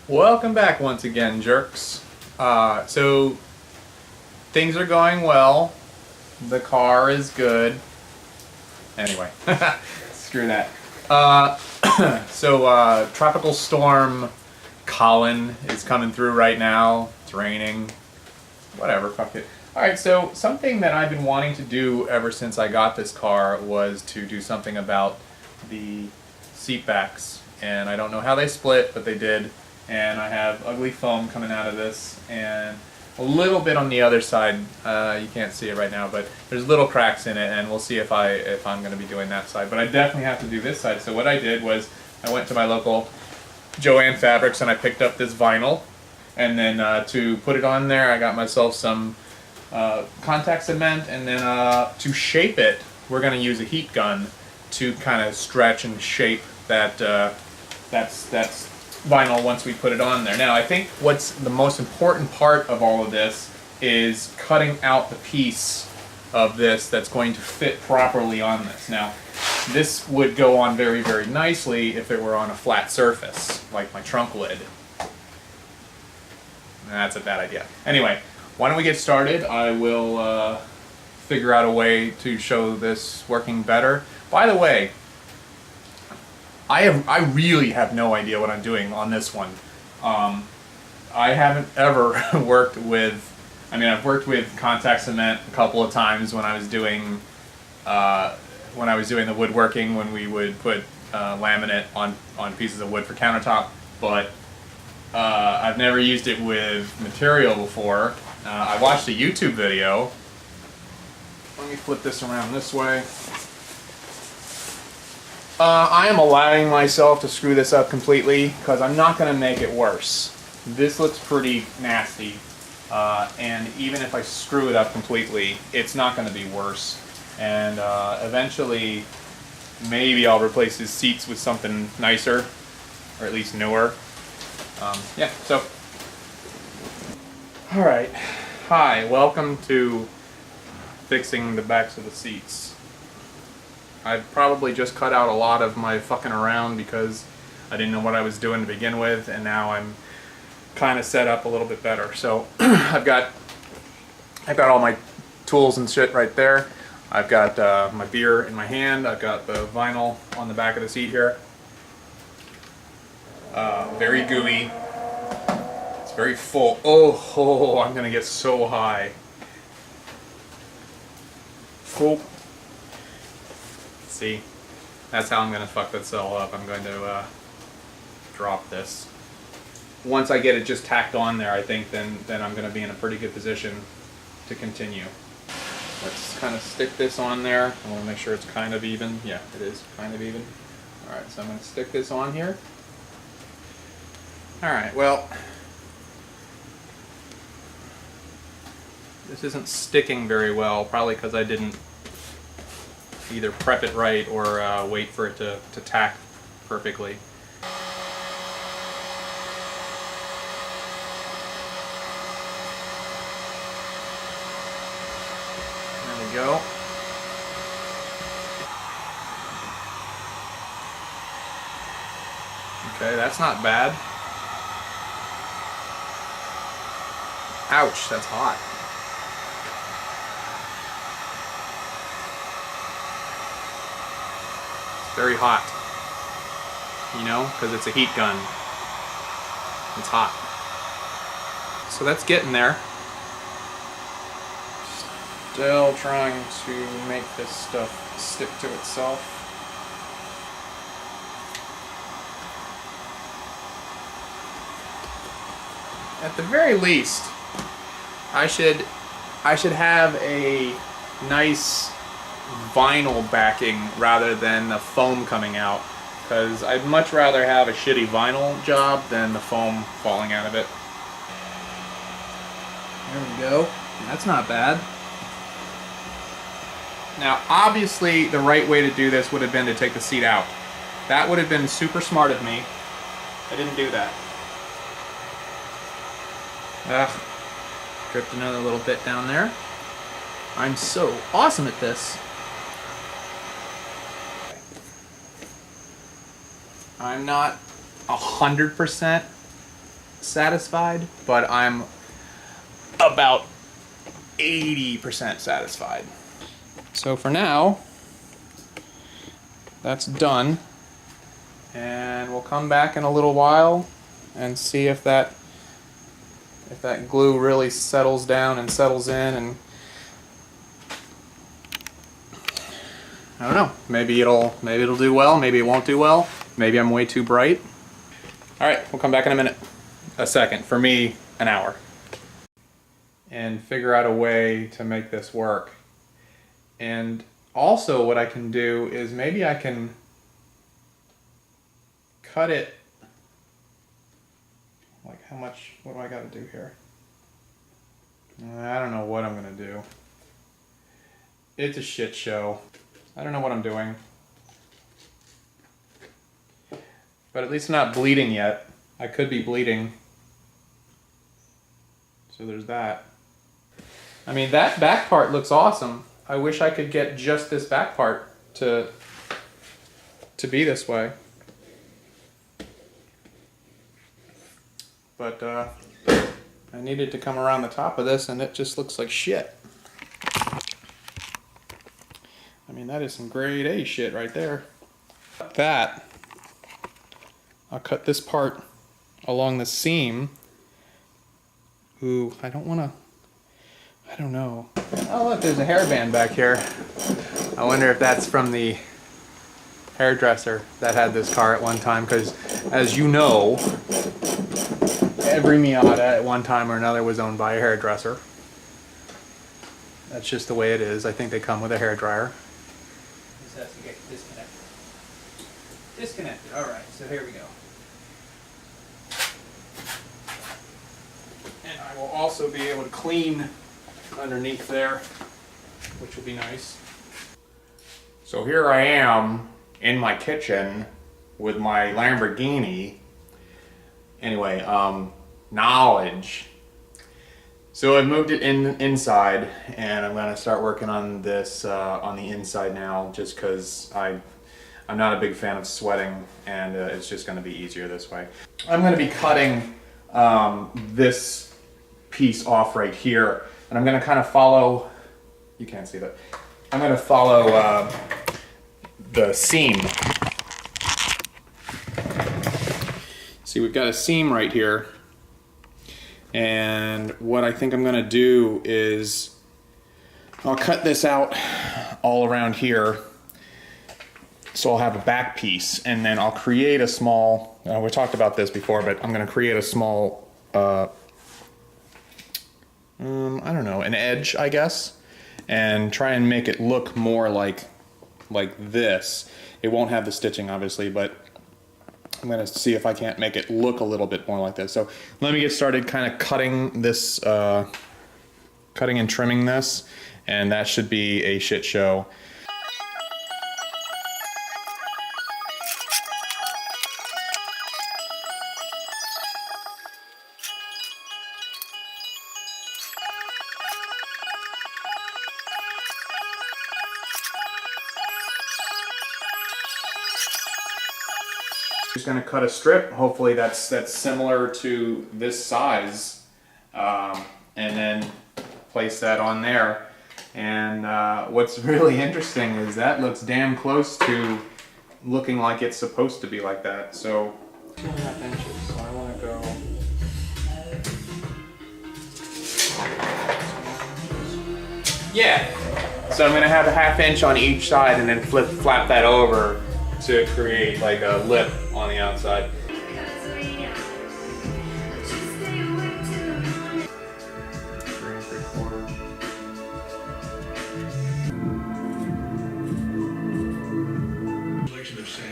Welcome back once again, jerks. So things are going well. The car is good. Anyway, screw that. Tropical storm Colin is coming through right now. It's raining. Whatever, fuck it. Alright, so something that I've been wanting to do ever since I got this car was to do something about the seat backs. And I don't know how they split, but they did. And I have ugly foam coming out of this, and a little bit on the other side. You can't see it right now, but there's little cracks in it, and we'll see if I'm going to be doing that side. But I definitely have to do this side. So what I did was I went to my local Joann Fabrics and I picked up this vinyl, and then to put it on there, I got myself some contact cement, and then to shape it, we're going to use a heat gun to kind of stretch and shape that that's vinyl once we put it on there. Now, I think what's the most important part of all of this is cutting out the piece of this that's going to fit properly on this. Now, this would go on very, very nicely if it were on a flat surface, like my trunk lid. That's a bad idea. Anyway, why don't we get started? I will figure out a way to show this working better. By the way, I really have no idea what I'm doing on this one. I haven't ever worked with, I've worked with contact cement a couple of times when I was doing the woodworking, when we would put laminate on pieces of wood for countertop, but I've never used it with material before. I watched a YouTube video. Let me flip this around this way. I am allowing myself to screw this up completely because I'm not going to make it worse. This looks pretty nasty, and even if I screw it up completely, it's not going to be worse. And eventually, maybe I'll replace his seats with something nicer, or at least newer. Yeah, so. Alright. Hi, welcome to fixing the backs of the seats. I've probably just cut out a lot of my fucking around because I didn't know what I was doing to begin with, and now I'm kind of set up a little bit better. So I've got all my tools and shit right there. I've got my beer in my hand. I've got the vinyl on the back of the seat here. Very gooey. It's very full. Oh, I'm gonna get so high. Full. See, that's how I'm going to fuck this all up. I'm going to drop this. Once I get it just tacked on there, I think then I'm going to be in a pretty good position to continue. Let's kind of stick this on there. I want to make sure it's kind of even. Yeah, it is kind of even. Alright, so I'm going to stick this on here. Alright, well, this isn't sticking very well, probably because I didn't either prep it right or wait for it to tack perfectly. There we go. Okay, that's not bad. Ouch, that's hot. Very hot, you know, because it's a heat gun. It's hot. So that's getting there. Still trying to make this stuff stick to itself. At the very least, I should have a nice vinyl backing rather than the foam coming out, because I'd much rather have a shitty vinyl job than the foam falling out of it. There we go. That's not bad. Now, obviously, the right way to do this would have been to take the seat out. That would have been super smart of me. I didn't do that. Dripped another little bit down there. I'm so awesome at this. I'm not 100% satisfied, but I'm about 80% satisfied. So for now, that's done. And we'll come back in a little while and see if that glue really settles down and settles in, and I don't know, maybe it'll do well, maybe it won't do well, maybe I'm way too bright. All right, we'll come back in a minute. A second, for me, an hour. And figure out a way to make this work. And also what I can do is maybe I can cut it, like how much, what do I gotta do here? I don't know what I'm gonna do. It's a shit show. I don't know what I'm doing. But at least I'm not bleeding yet. I could be bleeding. So there's that. I mean, that back part looks awesome. I wish I could get just this back part to be this way. But I needed to come around the top of this and it just looks like shit. I mean, that is some grade A shit right there. That, I'll cut this part along the seam. Ooh, I don't know. Oh look, there's a hairband back here. I wonder if that's from the hairdresser that had this car at one time, because as you know, every Miata at one time or another was owned by a hairdresser. That's just the way it is. I think they come with a hairdryer. This has to get disconnected. Disconnected, alright, so here we go. And I will also be able to clean underneath there, which will be nice. So here I am in my kitchen with my Lamborghini. Anyway, knowledge. So I've moved it inside, and I'm gonna start working on this on the inside now, just because I'm not a big fan of sweating, and it's just gonna be easier this way. I'm gonna be cutting this piece off right here, and I'm gonna kind of follow, you can't see that, I'm gonna follow the seam. See, we've got a seam right here, and what I think I'm gonna do is I'll cut this out all around here, so I'll have a back piece, and then I'll create a small, we talked about this before, but I'm gonna create a small, I don't know, an edge, I guess, and try and make it look more like this. It won't have the stitching, obviously, but I'm gonna see if I can't make it look a little bit more like this. So let me get started kind of cutting this, cutting and trimming this, and that should be a shit show. Just going to cut a strip. Hopefully that's similar to this size, and then place that on there. And what's really interesting is that looks damn close to looking like it's supposed to be like that. So 2.5 inches. So I want to go. Yeah. So I'm going to have a 1/2 inch on each side, and then flap that over to create like a lip on the outside.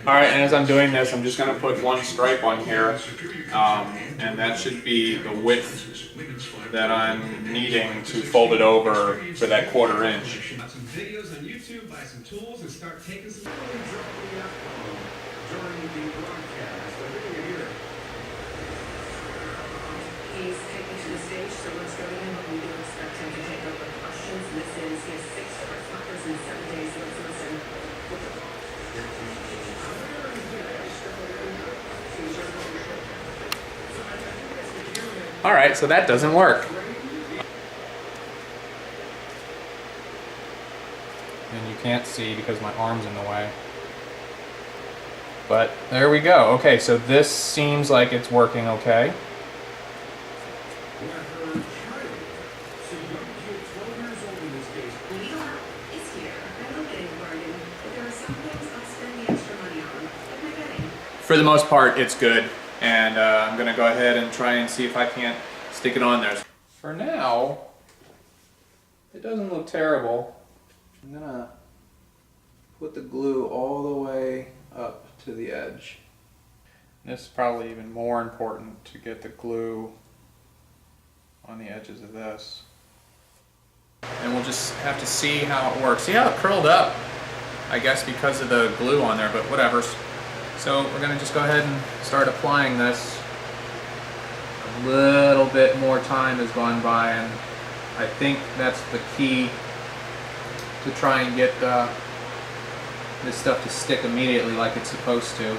Alright, and as I'm doing this, I'm just going to put one stripe on here, and that should be the width that I'm needing to fold it over for that 1/4 inch. Some videos on YouTube, buy some tools, and start taking some during the broadcast. I think you're here. He's taken to the stage, so let's go to him, but we do expect him to take over questions. This is his 6th first markers in 7 days. Let's listen. All right, so that doesn't work. And you can't see because my arm's in the way. But there we go. Okay, so this seems like it's working okay. For the most part, it's good. And I'm gonna go ahead and try and see if I can't stick it on there. For now, it doesn't look terrible. I'm gonna put the glue all the way up to the edge. This is probably even more important, to get the glue on the edges of this. And we'll just have to see how it works. See how it curled up? I guess because of the glue on there, but whatever. So we're gonna just go ahead and start applying this. A little bit more time has gone by, and I think that's the key to try and get this stuff to stick immediately like it's supposed to.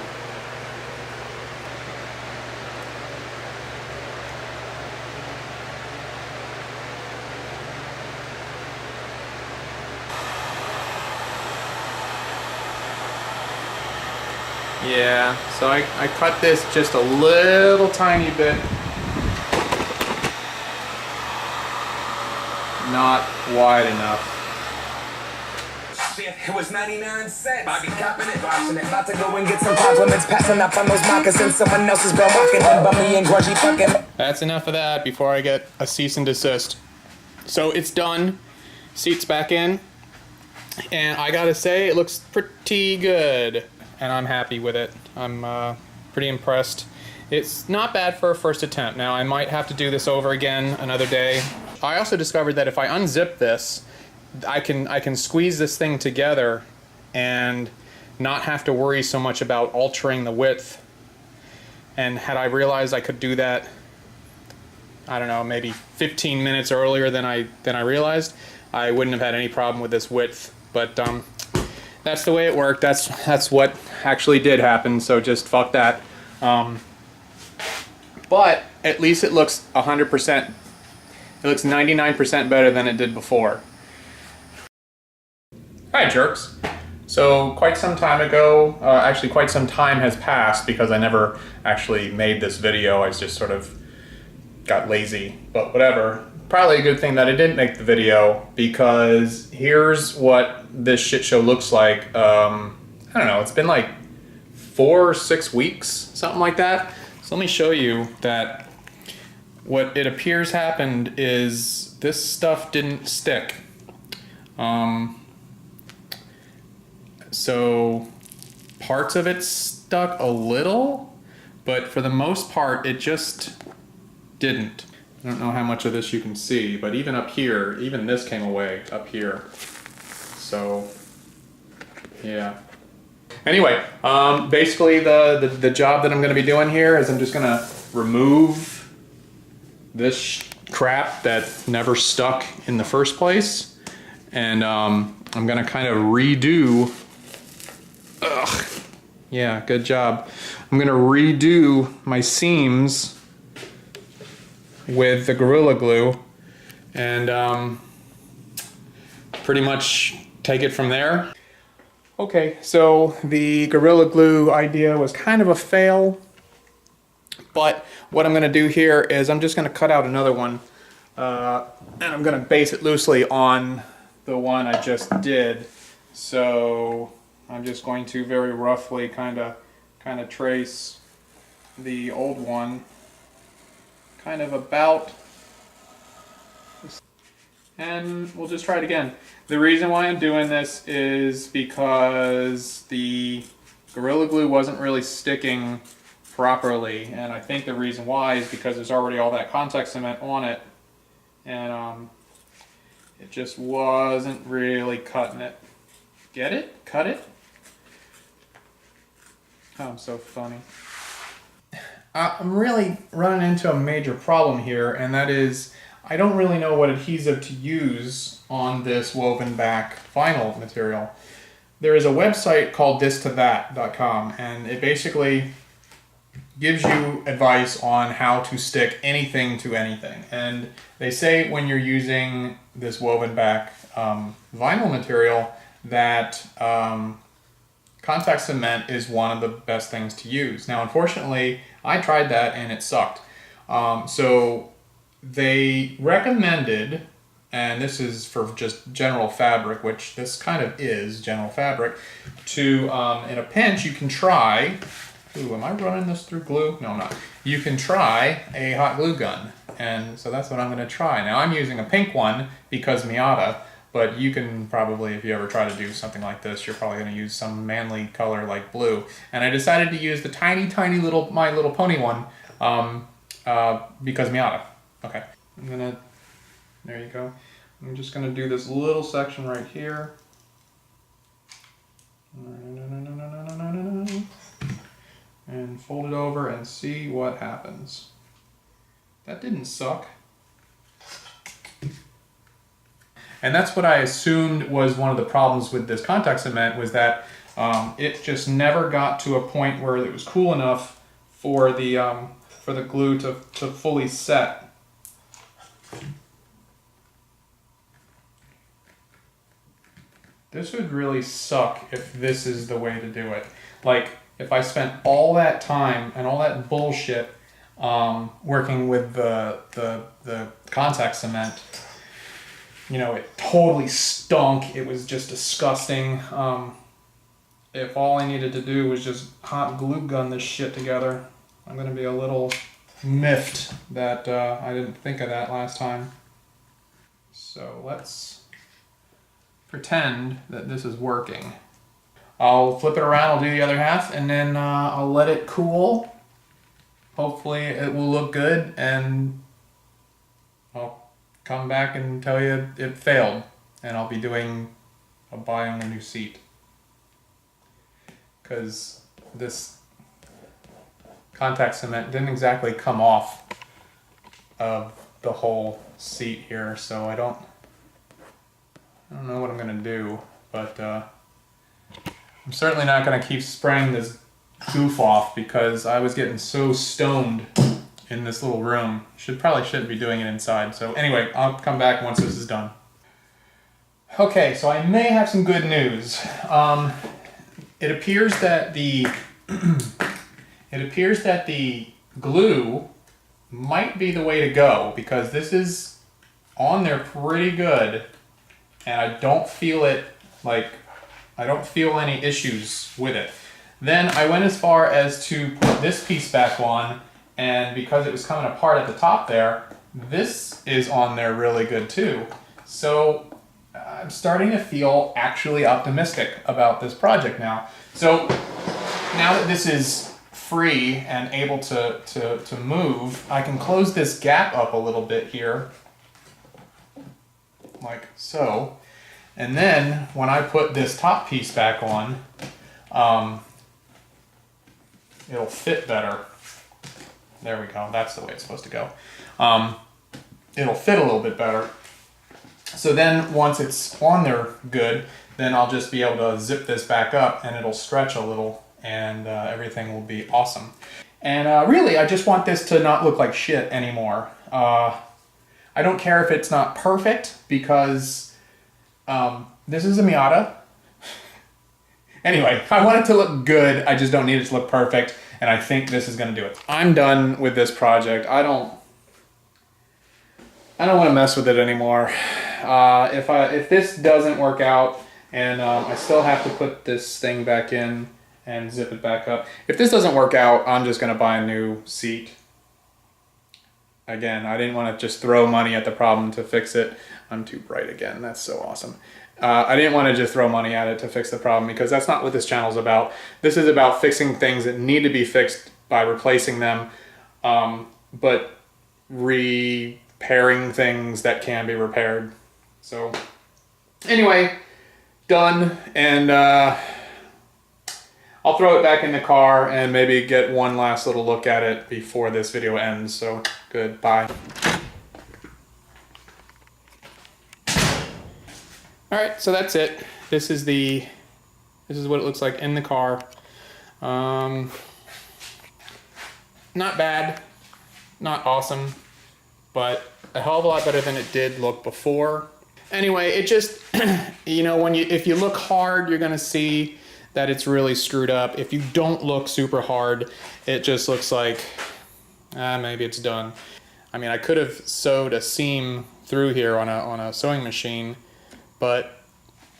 Yeah, so I cut this just a little tiny bit. Not wide enough. It was 99 cents. Bobby copping it, watching it. About to go and get some compliments, passing up on those moccasins. Someone else has been walking in bummy and grungy fucking. That's enough of that before I get a cease and desist. So it's done. Seat's back in. And I gotta say, it looks pretty good. And I'm happy with it. I'm pretty impressed. It's not bad for a first attempt. Now, I might have to do this over again another day. I also discovered that if I unzip this, I can squeeze this thing together and not have to worry so much about altering the width. And had I realized I could do that, I don't know, maybe 15 minutes earlier than I realized, I wouldn't have had any problem with this width. But that's the way it worked. That's what actually did happen. So just fuck that. But at least it looks 100%. It looks 99% better than it did before. Hi, jerks. So quite some time ago, actually quite some time has passed because I never actually made this video. I just sort of got lazy, but whatever. Probably a good thing that I didn't make the video, because here's what this shit show looks like. I don't know, it's been like 4 or 6 weeks, something like that. So let me show you that what it appears happened is this stuff didn't stick. So parts of it stuck a little, but for the most part it just didn't. I don't know how much of this you can see, but even up here, even this came away up here. So yeah. Anyway, basically the job that I'm going to be doing here is I'm just going to remove this crap that never stuck in the first place, and I'm going to kind of redo. Ugh. Yeah, good job. I'm going to redo my seams with the Gorilla Glue and pretty much take it from there. Okay, so the Gorilla Glue idea was kind of a fail, but what I'm going to do here is I'm just going to cut out another one, and I'm going to base it loosely on the one I just did. So I'm just going to very roughly kind of trace the old one, kind of about, and we'll just try it again. The reason why I'm doing this is because the Gorilla Glue wasn't really sticking properly, and I think the reason why is because there's already all that contact cement on it, and it just wasn't really cutting it. Get it? Cut it? Oh, I'm so funny. I'm really running into a major problem here, and that is I don't really know what adhesive to use on this woven back vinyl material. There is a website called thistothat.com, and it basically gives you advice on how to stick anything to anything. And they say when you're using this woven back vinyl material that contact cement is one of the best things to use. Now, unfortunately, I tried that and it sucked. So they recommended, and this is for just general fabric, which this kind of is general fabric, to, in a pinch, you can try, ooh, am I running this through glue? No, I'm not. You can try a hot glue gun. And so that's what I'm gonna try. Now I'm using a pink one because Miata, but you can probably, if you ever try to do something like this, you're probably gonna use some manly color like blue. And I decided to use the tiny, tiny little My Little Pony one because Miata. Okay, I'm gonna, there you go. I'm just gonna do this little section right here. And fold it over and see what happens. That didn't suck. And that's what I assumed was one of the problems with this contact cement, was that it just never got to a point where it was cool enough for the glue to fully set. This would really suck if this is the way to do it. Like, if I spent all that time and all that bullshit working with the contact cement, you know, it totally stunk. It was just disgusting. If all I needed to do was just hot glue gun this shit together, I'm gonna be a little miffed that I didn't think of that last time. So let's pretend that this is working. I'll flip it around, I'll do the other half, and then I'll let it cool. Hopefully it will look good, and I'll come back and tell you it failed, and I'll be buying a new seat. Because this contact cement didn't exactly come off of the whole seat here, so I don't know what I'm gonna do, but I'm certainly not gonna keep spraying this goof off because I was getting so stoned in this little room. Probably shouldn't be doing it inside. So anyway, I'll come back once this is done. Okay, so I may have some good news. It appears that the glue might be the way to go, because this is on there pretty good, and I don't feel it, like, I don't feel any issues with it. Then I went as far as to put this piece back on, and because it was coming apart at the top there, this is on there really good too. So I'm starting to feel actually optimistic about this project now. So now that this is free and able to move, I can close this gap up a little bit here, like so. And then when I put this top piece back on, it'll fit better. There we go, that's the way it's supposed to go. It'll fit a little bit better. So then once it's on there good, then I'll just be able to zip this back up and it'll stretch a little, and everything will be awesome. And really, I just want this to not look like shit anymore. I don't care if it's not perfect, because this is a Miata. Anyway, I want it to look good, I just don't need it to look perfect, and I think this is gonna do it. I'm done with this project. I don't want to mess with it anymore. If this doesn't work out, and I still have to put this thing back in and zip it back up. If this doesn't work out, I'm just gonna buy a new seat. Again, I didn't want to just throw money at the problem to fix it. I'm too bright again, that's so awesome. I didn't want to just throw money at it to fix the problem, because that's not what this channel is about. This is about fixing things that need to be fixed by replacing them, but repairing things that can be repaired. So anyway, done, and I'll throw it back in the car and maybe get one last little look at it before this video ends. So goodbye. All right, so that's it. This is what it looks like in the car. not bad, not awesome, but a hell of a lot better than it did look before. Anyway, it just, you know, if you look hard, you're gonna see that it's really screwed up. If you don't look super hard, it just looks like, maybe it's done. I mean, I could have sewed a seam through here on a sewing machine, but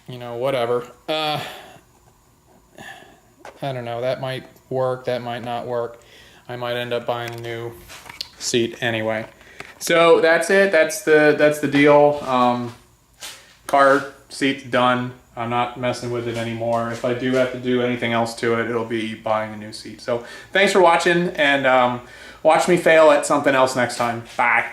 you know, whatever. I don't know, that might work, that might not work. I might end up buying a new seat anyway. So that's it, that's the deal. Car seat's done. I'm not messing with it anymore. If I do have to do anything else to it, it'll be buying a new seat. So thanks for watching, and watch me fail at something else next time. Bye.